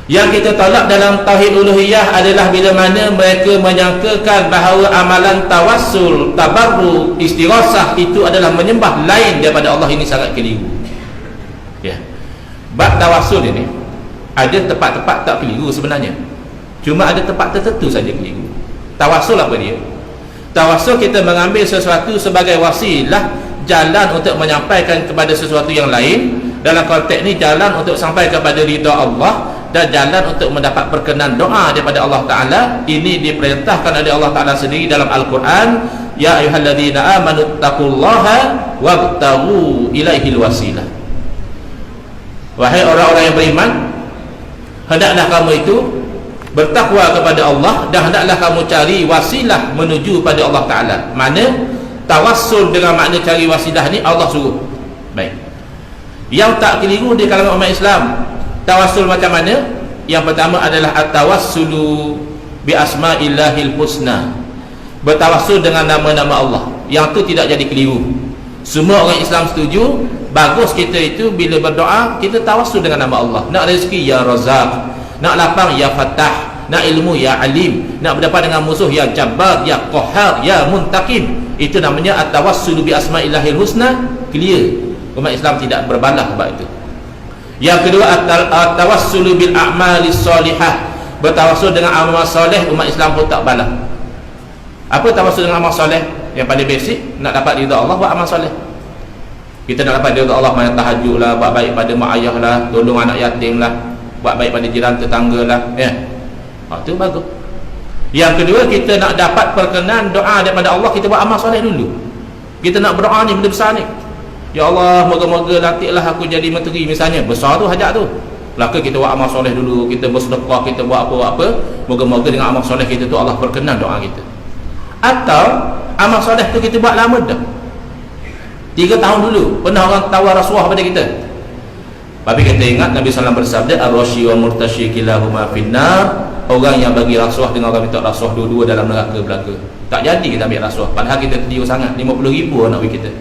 Yang kita tolak dalam tauhid uluhiyah adalah bila mana mereka menyangkakan bahawa amalan tawassul, tabarruk, istighasah itu adalah menyembah lain daripada Allah. Ini sangat keliru. Ya. Bab tawassul ini ada tempat-tempat tak keliru sebenarnya. Cuma ada tempat tertentu saja keliru. Tawassul apa dia? Tawassul kita mengambil sesuatu sebagai wasilah, jalan untuk menyampaikan kepada sesuatu yang lain. Dalam konteks ni jalan untuk sampai kepada ridha Allah dan jalan untuk mendapat perkenan doa daripada Allah Ta'ala. Ini diperintahkan oleh Allah Ta'ala sendiri dalam Al-Quran, ya ayyuhalladzina amanu taqullaha wabtaghu ilaihil wasilah. Wahai orang-orang yang beriman, hendaklah kamu itu bertakwa kepada Allah dan hendaklah kamu cari wasilah menuju pada Allah Ta'ala. Mana tawassul dengan makna cari wasilah ni Allah suruh. Baik. Yang tak keliru di kalangan umat Islam, tawassul macam mana? Yang pertama adalah at-tawassulu bi asma'illahil husna, bertawassul dengan nama-nama Allah. Yang tu tidak jadi keliru. Semua orang Islam setuju. Bagus kita itu bila berdoa kita tawassul dengan nama Allah. Nak rezeki ya Razzaq, nak lapang ya Fattah, nak ilmu ya Alim, nak berdepan dengan musuh ya Jabbar, ya Qahhar, ya Muntaqim. Itu namanya at-tawassulu bi asma'illahil husna. Clear. Umat Islam tidak berbalah sebab itu. Yang kedua at-tawassulu bil a'malis solihah, bertawassul dengan amal soleh. Umat Islam pun tak balah. Apa tawassul dengan amal soleh? Yang paling basic, nak dapat ridha Allah, buat amal soleh. Kita nak dapat ridha Allah, main tahajud lah, buat baik pada mak ayah lah, tolong anak yatim lah, buat baik pada jiran tetangga lah, ya. Itu bagus. Yang kedua, kita nak dapat perkenan doa daripada Allah, kita buat amal soleh dulu. Kita nak berdoa ni benda besar ni, ya Allah, moga-moga nantilah aku jadi menteri misalnya, besar tu hajat tu. Maka kita buat amal soleh dulu, kita bersedekah, kita buat apa-apa, moga-moga dengan amal soleh kita tu Allah perkenan doa kita. Atau amal soleh tu kita buat lama dah, 3 tahun dulu pernah orang tawar rasuah pada kita, tapi kita ingat Nabi SAW bersabda, ar-rashi wa murtashi kilahuma finnar, orang yang bagi rasuah dengan orang minta rasuah dua-dua dalam neraka belaka. Tak jadi kita ambil rasuah, padahal kita terdiu sangat, 50,000 anak kita.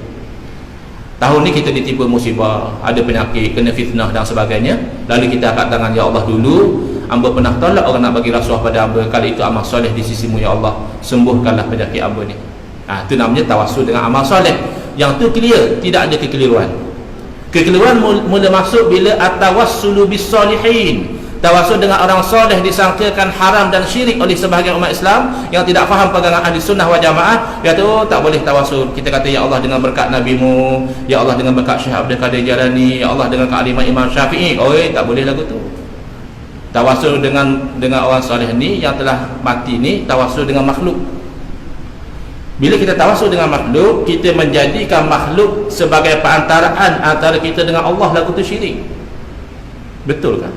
Tahun ni kita ditipu musibah, ada penyakit, kena fitnah dan sebagainya. Lalu kita angkat tangan, ya Allah dulu hamba pernah tolak orang nak bagi rasuah pada hamba, kali itu amal soleh di sisimu ya Allah, sembuhkanlah penyakit hamba ni. Itu namanya tawassul dengan amal soleh. Yang tu clear, tidak ada kekeliruan. Kekeliruan mula masuk bila at-tawassulu bis solihin, tawassul dengan orang soleh disangkakan haram dan syirik oleh sebahagian umat Islam yang tidak faham pegangan ahli sunnah wal jamaah. Dia tu tak boleh tawassul. Kita kata, ya Allah dengan berkat nabimu, ya Allah dengan berkat Syekh Abdul Qadir Jalani, ya Allah dengan kealiman Imam Syafi'i. Tak boleh lagu tu. Tawassul dengan orang soleh ni yang telah mati ni, tawassul dengan makhluk. Bila kita tawassul dengan makhluk, kita menjadikan makhluk sebagai perantaraan antara kita dengan Allah, lagu tu syirik. Betul kan?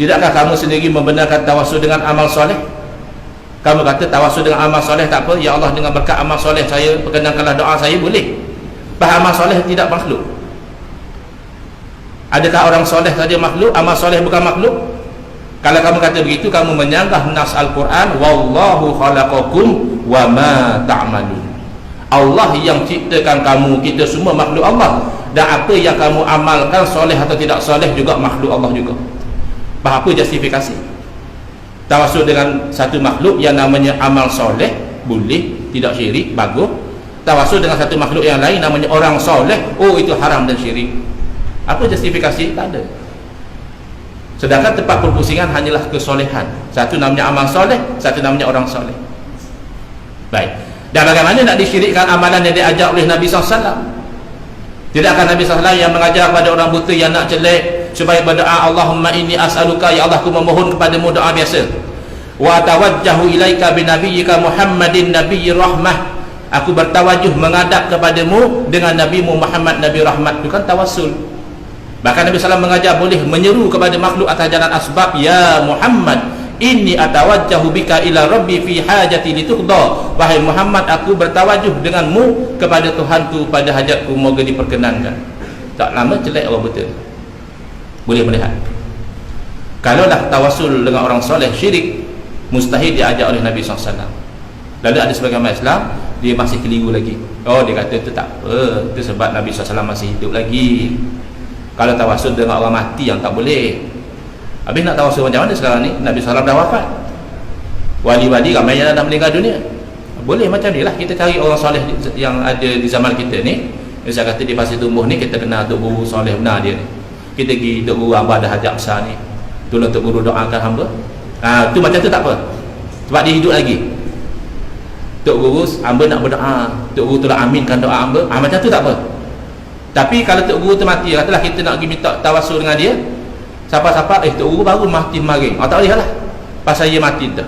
Tidakkah kamu sendiri membenarkan tawassul dengan amal soleh? Kamu kata tawassul dengan amal soleh tak apa, ya Allah dengan berkat amal soleh saya perkenankanlah doa saya, boleh. Bahawa amal soleh tidak makhluk. Adakah orang soleh saja makhluk, amal soleh bukan makhluk? Kalau kamu kata begitu, kamu menyanggah nas Al-Quran, wallahu khalaqakum wa ma ta'malun. Allah yang ciptakan kamu, kita semua makhluk Allah, dan apa yang kamu amalkan soleh atau tidak soleh juga makhluk Allah juga. Apa justifikasi? Tawassul dengan satu makhluk yang namanya amal soleh, boleh, tidak syirik, bagus. Tawassul dengan satu makhluk yang lain namanya orang soleh, itu haram dan syirik. Apa justifikasi? Tak ada. Sedangkan tempat perpusingan hanyalah kesolehan. Satu namanya amal soleh, satu namanya orang soleh. Baik. Dan bagaimana nak disyirikkan amalan yang diajar oleh Nabi SAW? Tidakkah Nabi SAW yang mengajar kepada orang buta yang nak jelek supaya berdoa, Allahumma inni as'aluka, ya Allah aku memohon kepadamu, doa biasa, wa tawajjahu ilaika binabiyyika Muhammadin nabiyyi rahmah, aku bertawajuh menghadap kepadamu dengan nabimu Muhammad nabi rahmat. Itu kan tawassul. Bahkan Nabi SAW mengajar boleh menyeru kepada makhluk atas jalan asbab, ya Muhammad inni atawajjahu bika ila rabbi fi hajati lituqda, wahai Muhammad aku bertawajuh denganmu kepada Tuhanku pada hajatku, moga diperkenankan. Tak lama jelek orang buta boleh melihat. Kalaulah tawassul dengan orang soleh syirik, mustahil diajar oleh Nabi SAW. Lalu ada sebagian umat Islam dia masih keliru lagi. Dia kata itu tak apa, itu sebab Nabi SAW masih hidup lagi. Kalau tawassul dengan orang mati yang tak boleh. Habis nak tawasul macam mana sekarang ni? Nabi SAW dah wafat, wali-wali ramai yang dah meninggal dunia. Boleh macam ni lah, kita cari orang soleh yang ada di zaman kita ni. Saya kata di Pasir Tumbuh ni kita kenal Tok Guru soleh benar dia ni. Kita pergi Tok Guru hamba dah hajat besar ni, tolong Tok Guru doakan hamba. Tu macam tu tak apa, sebab dia hidup lagi. Tok Guru hamba nak berdoa, Tok Guru tolong aminkan doa hamba. Macam tu tak apa. Tapi kalau Tok Guru tu mati, katalah kita nak pergi minta tawasul dengan dia, siapa-siapa Tok Guru baru mati mari, tak boleh lah pasal dia mati dah.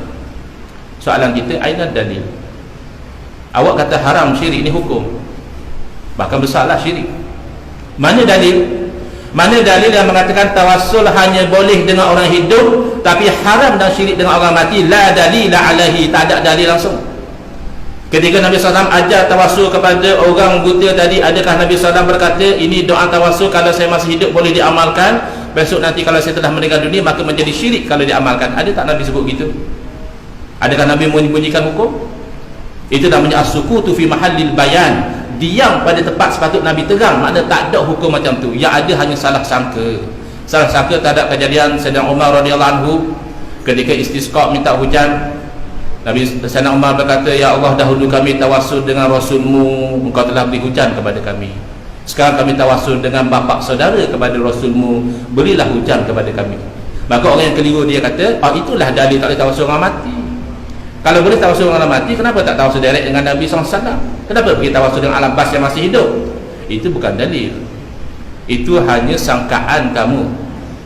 Soalan kita, aina dalil? Awak kata haram syirik ni hukum, bahkan besarlah syirik. Mana dalil? Mana dalil yang mengatakan tawassul hanya boleh dengan orang hidup, tapi haram dan syirik dengan orang mati? La dalil alaihi, tak ada dalil langsung. Ketika Nabi SAW ajar tawassul kepada orang buta tadi, adakah Nabi SAW berkata ini doa tawassul kalau saya masih hidup boleh diamalkan, besok nanti kalau saya telah meninggal dunia maka menjadi syirik kalau diamalkan? Ada tak Nabi sebut gitu? Adakah Nabi menyembunyikan hukum? Itu namanya as-sukutu fi mahallil bayan, diam pada tempat sepatut Nabi terang. Makna tak ada hukum macam tu, yang ada hanya salah sangka. Salah sangka terhadap kejadian Sayyidina Umar radhiyallahu anhu ketika istisqa minta hujan. Sayyidina Umar berkata, ya Allah, dahulu kami tawassul dengan Rasulmu, engkau telah beri hujan kepada kami. Sekarang kami tawassul dengan bapa saudara kepada Rasulmu, berilah hujan kepada kami. Maka orang yang keliru dia kata, itulah dalil tak boleh tawassul dengan mati. Kalau boleh tawassul dengan mati, kenapa tak tawassul direct dengan Nabi SAW? Kenapa pergi tawassul dengan Al-Abbas yang masih hidup? Itu bukan dalil. Itu hanya sangkaan kamu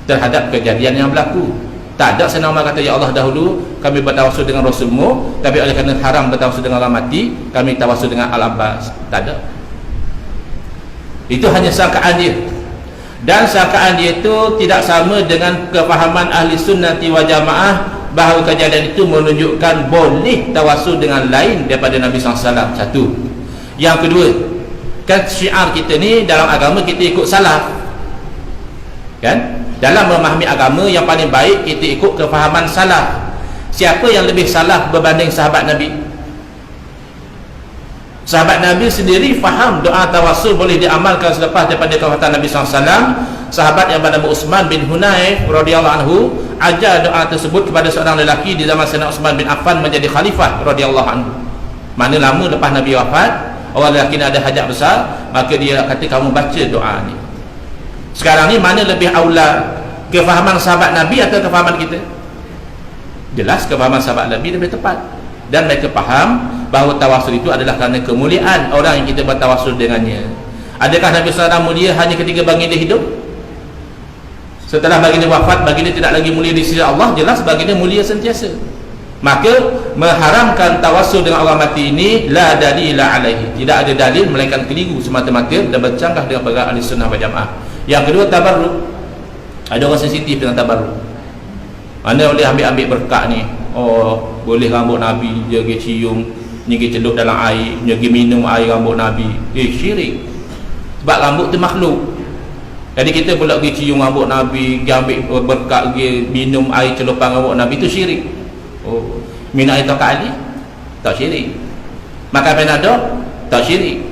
terhadap kejadian yang berlaku. Tak ada Sayyidina Umar kata, ya Allah, dahulu kami bertawassul dengan Rasulmu, tapi oleh kerana haram bertawassul dengan orang mati, kami tawassul dengan Al-Abbas. Tak ada. Itu hanya sangkaan dia. Dan sangkaan dia itu tidak sama dengan kefahaman ahli sunnati wal jamaah bahawa kejadian itu menunjukkan boleh tawassul dengan lain daripada Nabi SAW. Satu. Yang kedua, kan syiar kita ni dalam agama kita ikut salaf, kan? Dalam memahami agama yang paling baik kita ikut kefahaman salaf. Siapa yang lebih salaf berbanding sahabat Nabi? Sahabat Nabi sendiri faham doa tawassul boleh diamalkan selepas daripada kewafatan Nabi SAW. Sahabat yang bernama Utsman bin Hunayf radhiyallahu anhu ajar doa tersebut kepada seorang lelaki di zaman Sayyidina Utsman bin Affan menjadi khalifah radhiyallahu anhu. Mana lama lepas Nabi wafat, orang lelaki ni ada hajat besar, maka dia kata, kamu baca doa ni. Sekarang ni mana lebih aula, kefahaman sahabat Nabi atau kefahaman kita? Jelas kefahaman sahabat Nabi lebih tepat. Dan mereka faham bahawa tawassul itu adalah kerana kemuliaan orang yang kita bertawassul dengannya. Adakah Nabi SAW mulia hanya ketika baginda hidup? Setelah baginda wafat, baginda tidak lagi mulia di sisi Allah? Jelas baginda mulia sentiasa. Maka mengharamkan tawassul dengan orang mati ini la dalila alaihi, tidak ada dalil, melainkan keliru semata-mata dan bercanggah dengan perkara ahli sunnah wal jamaah. Yang kedua, tabarruk. Ada orang sensitif dengan tabarruk. Mana boleh ambil berkat ni? Boleh rambut Nabi dia pergi cium, ni pergi celup dalam air, ni pergi minum air rambut Nabi. Syirik. Sebab rambut tu makhluk. Jadi kita pula pergi cium rambut Nabi, pergi ambil berkat, pergi minum air celupan rambut Nabi, itu syirik. Minum air tokak Ali? Tak syirik. Makan Panadol? Tak syirik.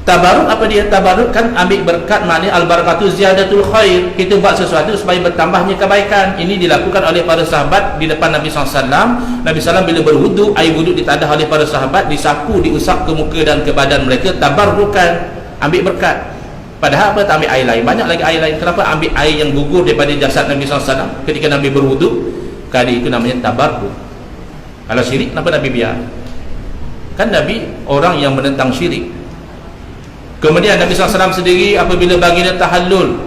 Tabaruk apa dia? Tabaruk kan ambil berkat, maknanya al-barakatu ziyadatul khair. Kita buat sesuatu supaya bertambahnya kebaikan. Ini dilakukan oleh para sahabat di depan Nabi SAW. Nabi SAW bila berwudu, air wudu ditadah oleh para sahabat, disapu, diusap ke muka dan ke badan mereka. Tabarukan, ambil berkat. Padahal apa? Tak ambil air lain, banyak lagi air lain. Kenapa ambil air yang gugur daripada jasad Nabi SAW ketika Nabi berwudu? Kali itu namanya tabaruk. Kalau syirik, kenapa Nabi biar? Kan Nabi orang yang menentang syirik. Kemudian Nabi SAW sendiri apabila baginda tahallul,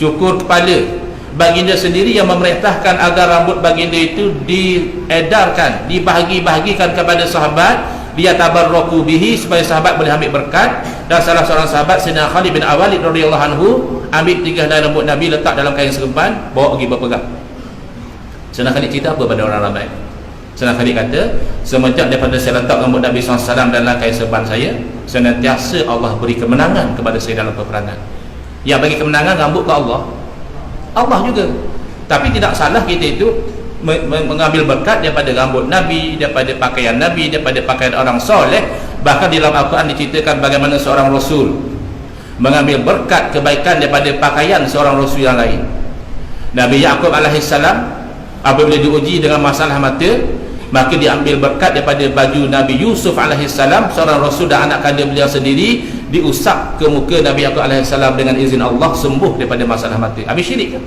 cukur kepala, baginda sendiri yang memerintahkan agar rambut baginda itu diedarkan, dibahagi-bahagikan kepada sahabat, dia tabarraku bihi, supaya sahabat boleh ambil berkat. Dan salah seorang sahabat Sayyidina Khalid bin Walid radhiyallahu anhu ambil 3 helai rambut Nabi, letak dalam kain serban, bawa pergi berpegang. Sayyidina Khalid cerita apa pada orang ramai? Sayyidina Khalid kata, semenjak daripada saya letak rambut Nabi SAW dalam kain serban saya, senantiasa Allah beri kemenangan kepada saya dalam peperangan. Yang bagi kemenangan rambut ke Allah, Allah juga. Tapi tidak salah kita itu mengambil berkat daripada rambut Nabi, daripada pakaian Nabi, daripada pakaian orang soleh. Bahkan di dalam Al-Quran diceritakan bagaimana seorang Rasul mengambil berkat kebaikan daripada pakaian seorang Rasul yang lain. Nabi Yaqub alaihissalam apabila diuji dengan masalah mata, maka diambil berkat daripada baju Nabi Yusuf alaihissalam, seorang rasul dan anak kandung beliau sendiri, diusap ke muka Nabi Yaqub alaihissalam dengan izin Allah, sembuh daripada masalah mata. Habis syirik kan?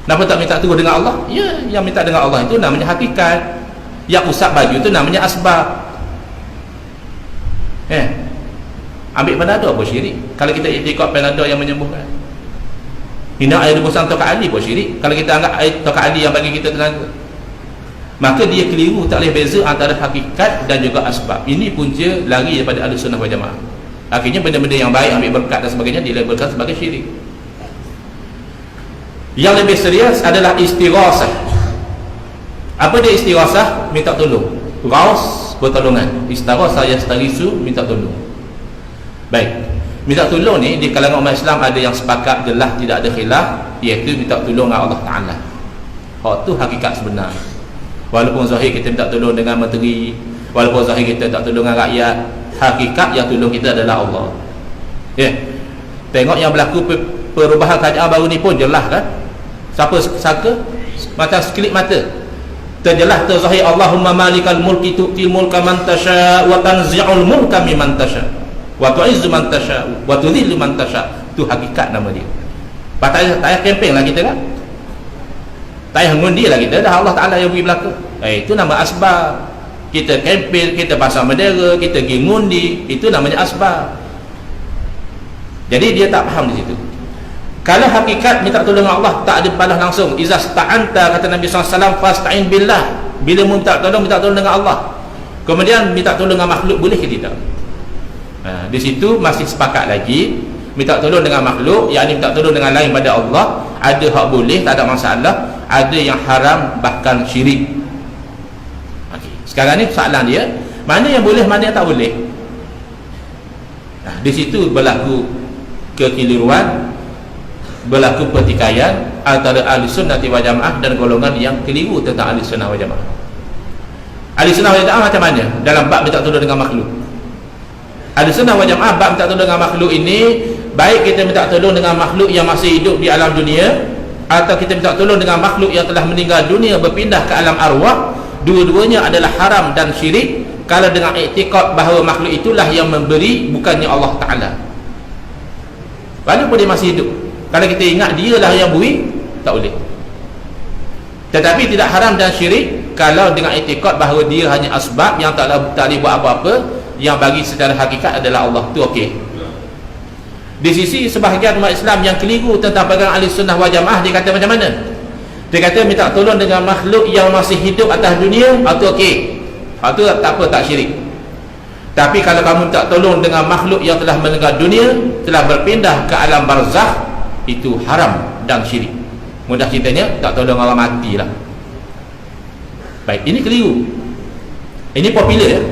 Kenapa tak minta terus dengan Allah? Ya, yang minta dengan Allah itu namanya hakikat. Yang usap baju itu namanya asbab. Ambil Panadol pun syirik. Kalau kita ikut Panadol yang menyembuhkan. Minum air rebusan Tok Ali pun syirik. Kalau kita anggap air Tok Ali yang bagi kita tenaga, maka dia keliru, tak boleh beza antara hakikat dan juga asbab. Ini punca lari daripada Ahlussunnah wal Jamaah. Akhirnya benda-benda yang baik, ambil berkat dan sebagainya, dilabelkan sebagai syirik. Yang lebih serius adalah istighasah. Apa dia istighasah? Minta tolong. Ghaus, pertolongan. Istighasah yastaghisu, minta tolong. Baik, minta tolong ni di kalangan umat Islam ada yang sepakat, jelas, tidak ada khilaf, iaitu minta tolong dengan Allah Ta'ala. Tu hakikat sebenar. Walaupun zahir kita minta tolong dengan menteri, walaupun zahir kita tak tolong dengan rakyat, hakikat yang tolong kita adalah Allah. Tengok yang berlaku perubahan kerajaan baru ni pun jelas kan? Siapa sangka? Macam sekelip mata terjelas, terzahir, Allahumma malikal mulki tu'til mulka man tasha wa tanzi'ul mulka mimman tasha wa tu'izzu man tasha wa tudhillu man tasha. Tu hakikat nama dia. Tak payah kempen lah kita kan, tak payah ngundi lah kita, dah Allah Ta'ala yang beri belaka. Itu nama asbab. Kita kempen, kita pasang bendera, kita pergi ngundi, itu namanya asbab. Jadi dia tak faham di situ. Kalau hakikat minta tolong Allah, tak ada balas langsung. Iza sta'anta, kata Nabi SAW, fasta'in billah. Bila minta tolong dengan Allah. Kemudian minta tolong dengan makhluk, boleh ke tidak? Di situ masih sepakat lagi. Minta tolong dengan makhluk, yakni minta tolong dengan lain pada Allah, ada hak boleh, tak ada masalah. Ada yang haram, bahkan syirik. Sekarang ni soalan dia, mana yang boleh, mana yang tak boleh? Di situ berlaku kekeliruan, berlaku pertikaian antara Ahlussunnah wal Jamaah dan golongan yang keliru tentang Ahlussunnah wal Jamaah. Ahlussunnah wal Jamaah macam mana dalam bab minta tolong dengan makhluk? Ahlussunnah wal Jamaah bab minta tolong dengan makhluk ini, baik kita minta tolong dengan makhluk yang masih hidup di alam dunia, atau kita minta tolong dengan makhluk yang telah meninggal dunia berpindah ke alam arwah, dua-duanya adalah haram dan syirik kalau dengan iktikad bahawa makhluk itulah yang memberi, bukannya Allah Ta'ala. Walaupun dia masih hidup, kalau kita ingat dia lah yang beri, tak boleh. Tetapi tidak haram dan syirik kalau dengan iktikad bahawa dia hanya asbab yang tak boleh buat apa-apa, yang bagi secara hakikat adalah Allah. Tu okey. Di sisi sebahagian umat Islam yang keliru tentang pegangan Ahlussunnah wal Jamaah, dia kata macam mana? Dia kata minta tolong dengan makhluk yang masih hidup atas dunia, itu okey. Itu tak apa, tak syirik. Tapi kalau kamu minta tolong dengan makhluk yang telah meninggal dunia, telah berpindah ke alam barzakh, itu haram dan syirik. Mudah ceritanya, tak tolong orang mati lah. Baik, ini keliru. Ini popular ya.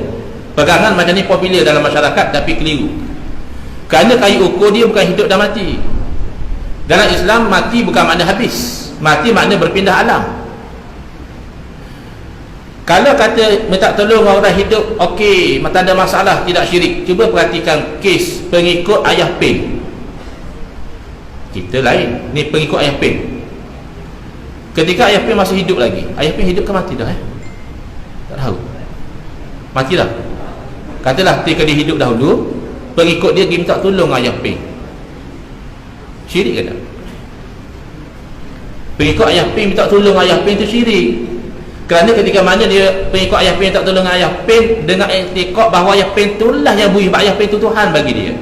Pegangan macam ni popular dalam masyarakat, tapi keliru. Kerana kayu ukur dia bukan hidup dan mati. Dalam Islam, mati bukan makna habis. Mati makna berpindah alam. Kalau kata minta tolong orang hidup, okey, tak ada masalah, tidak syirik. Cuba perhatikan kes pengikut Ayah Pen. Kita lain, ni pengikut Ayah Pen. Ketika Ayah Pen masih hidup lagi, Ayah Pen hidup ke mati dah? Tak tahu. Mati dah. Katalah ketika dia hidup dahulu, pengikut dia pergi minta tolong Ayah Pen. Syirik ke tak? Pengikut Ayah Pen minta tolong Ayah Pen itu syirik. Kerana ketika mana dia pengikut Ayah Pen tak tolong Ayah Pen dengan iktikad bahawa Ayah Pen itulah yang beri, Ayah Pen itu Tuhan bagi dia,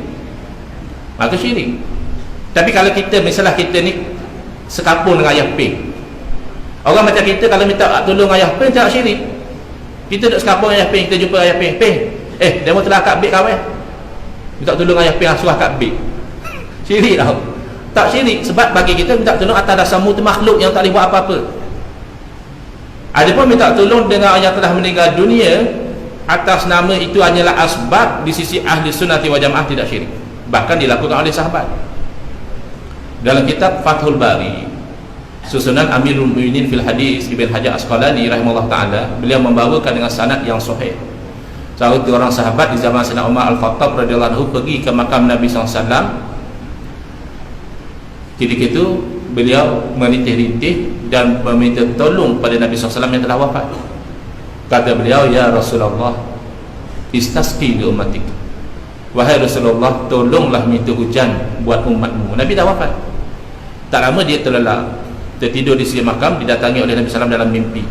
maka syirik. Tapi kalau kita, misalnya kita ni sekampung dengan Ayah Pen, orang macam kita kalau minta tolong Ayah Pen tak syirik. Kita duduk sekampung Ayah Pen, kita jumpa Ayah Pen, demo telah akad beg kawan, minta tolong Ayah Pen suruh akad beg. Syirik tau. Tak syirik, sebab bagi kita minta tolong atas dasar mutu makhluk yang tak boleh buat apa-apa. Adapun minta tolong dengan yang telah meninggal dunia atas nama itu hanyalah asbab, di sisi Ahlussunnah wal Jamaah tidak syirik. Bahkan dilakukan oleh sahabat. Dalam kitab Fathul Bari, susunan Amirul Mukminin fil Hadis Ibn Hajar Asqalani rahimahullah taala, beliau membawakan dengan sanad yang sahih. Satu orang sahabat di zaman Sayyidina Umar Al-Khattab radhiyallahu anhu pergi ke makam Nabi SAW. Ketika itu beliau merintih-rintih dan meminta tolong pada Nabi SAW yang telah wafat. Kata beliau, ya Rasulullah, istasqi li ummatik. Wahai Rasulullah, tolonglah minta hujan buat umatmu. Nabi dah wafat. Tak lama dia tertidur di sisi makam, didatangi oleh Nabi SAW dalam mimpi.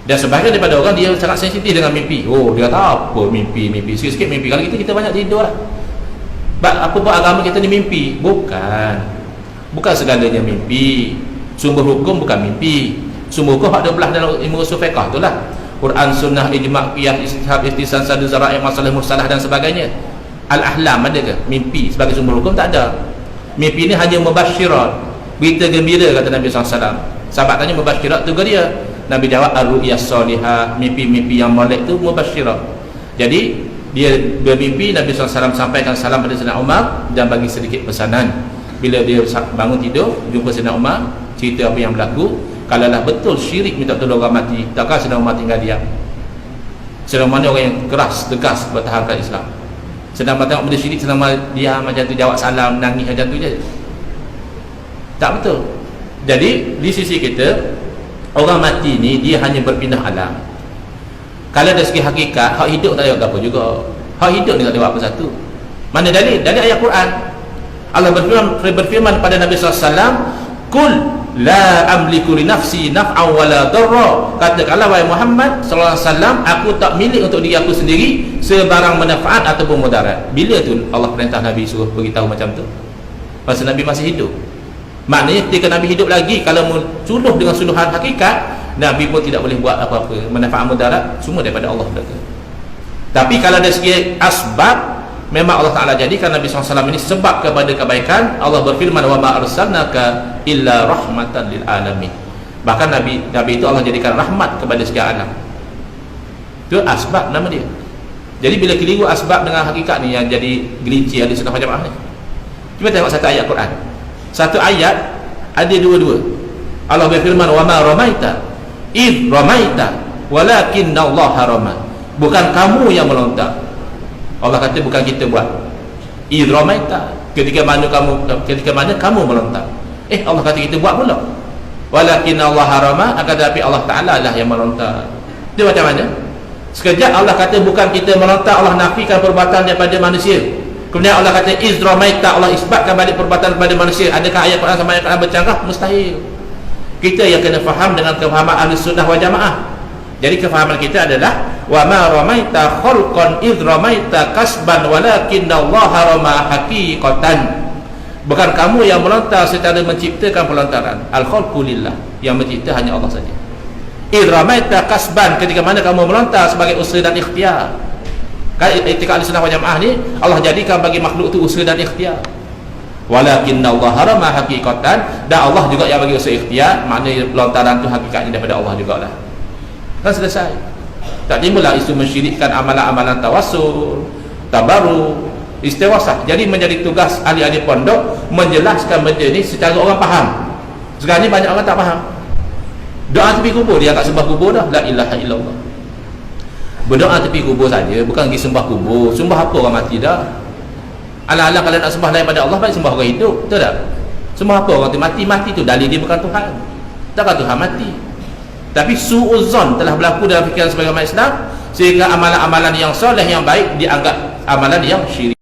Dan sebahagian daripada orang dia sangat sensitif dengan mimpi. Oh, dia kata apa mimpi, sikit-sikit mimpi. Kalau kita banyak tidur lah. Apa buat agama kita ni mimpi? Bukan segalanya mimpi. Sumber hukum bukan mimpi. Sumber hukum hak 12 dalam ilmu usul fiqh tu lah. Quran, sunnah, ijma', qiyas, istihab, istisal, sadu, zara'i, masalah mursalah dan sebagainya. Al-ahlam ada ke? Mimpi sebagai sumber hukum tak ada. Mimpi ni hanya mubasyirat, berita gembira, kata Nabi SAW. Sahabat tanya, mubasyirat tu ke dia? Nabi jawab, ar-ru'yas salihah, mimpi-mimpi yang molek tu mubasyirat. Jadi dia bermimpi, Nabi SAW sampaikan salam pada Sayyidina Umar dan bagi sedikit pesanan. Bila dia bangun tidur, jumpa Sayyidina Umar, cerita apa yang berlaku. Kalaulah betul syirik minta tolong orang mati, takkan Sayyidina Umar tinggal diam. Sayyidina Umar ni orang yang keras, tegas bertahankan Islam. Sayyidina Umar tengok benda syirik, Sayyidina Umar diam macam tu, jawab salam, nangis macam tu je. Tak betul. Jadi di sisi kita, orang mati ni dia hanya berpindah alam. Kalau dari segi hakikat, hak hidup tak ada apa juga. Hak hidup ni tak ada apa satu. Mana dalil? Dalil ayat Quran. Allah berfirman pada Nabi SAW, Kul la amliku li nafsi naf'an wala darra. Katakanlah wahai Muhammad sallallahu alaihi wasallam, aku tak milik untuk diri aku sendiri sebarang manfaat ataupun mudarat. Bila tu Allah perintah Nabi suruh beritahu macam tu? Masa Nabi masih hidup. Maknanya ketika Nabi hidup lagi, kalau suluh dengan suluhan hakikat, Nabi pun tidak boleh buat apa-apa. Manfaat mudarat semua daripada Allah belaka. Tapi kalau dari segi asbab, memang Allah Ta'ala jadikan Nabi SAW ini sebab kepada kebaikan. Allah berfirman, wa ma arsalnaka illa rahmatan lil alamin. Bahkan Nabi itu Allah jadikan rahmat kepada sekian alam. Itu asbab nama dia. Jadi bila keliru asbab dengan hakikat ni, yang jadi gelincir ahli sunnah wal jamaah ni. Cuba tengok satu ayat Quran. Satu ayat ada dua-dua. Allah berfirman, wa ma ramaita id ramaita walakinna Allah rama. Bukan kamu yang melontar. Allah kata bukan kita buat. Id ramaita, ketika mana kamu melontar. Allah kata kita buat pula. Walakinna Allah rama, akan tetapi Allah Ta'ala lah yang melontar. Dia macam mana? Sekejap Allah kata bukan kita melontar, Allah nafikan perbuatan daripada manusia. Kemudian Allah kata izramaita, Allah isbatkan balik perbuatan kepada manusia. Adakah ayat Quran sama ayat Quran bercanggah? Mustahil. Kita yang kena faham dengan kefahaman ahli sunnah wal jamaah. Jadi kefahaman kita adalah wa ma ramaita khalqan izramaita kasban walakinna Allah rama haqiqatan. Bukan kamu yang melontar secara menciptakan pelontaran. Al-khalqu lillah, yang mencipta hanya Allah saja. Izramaita kasban, ketika mana kamu melontar sebagai usaha dan ikhtiar. Kan etika ahli sunnah wal jamaah ni Allah jadikan bagi makhluk tu usaha dan ikhtiar. Walakinna Allah harama haqiqatan, dan Allah juga yang bagi usaha ikhtiar. Maknanya pelontaran tu hakikatnya daripada Allah jugalah. Kan selesai. Tak timbullah isu mensyirikkan amalan-amalan tawassul, tabarruk, istighosah. Jadi menjadi tugas ahli-ahli pondok menjelaskan benda ni secara orang faham. Sekarang ni banyak orang tak faham. Doa tepi kubur, dia tak sembah kubur dah. La ilaha illallah. Berdoa tepi kubur saja, bukan pergi sembah kubur. Sembah apa orang mati dah? Alang-alang kalau nak sembah daripada Allah, baik sembah orang hidup. Betul tak? Sembah apa orang mati? Mati tu dalil dia bukan Tuhan. Takkan Tuhan mati. Tapi su'uzon telah berlaku dalam fikiran sebagai umat Islam, sehingga amalan-amalan yang soleh yang baik dianggap amalan yang syirik.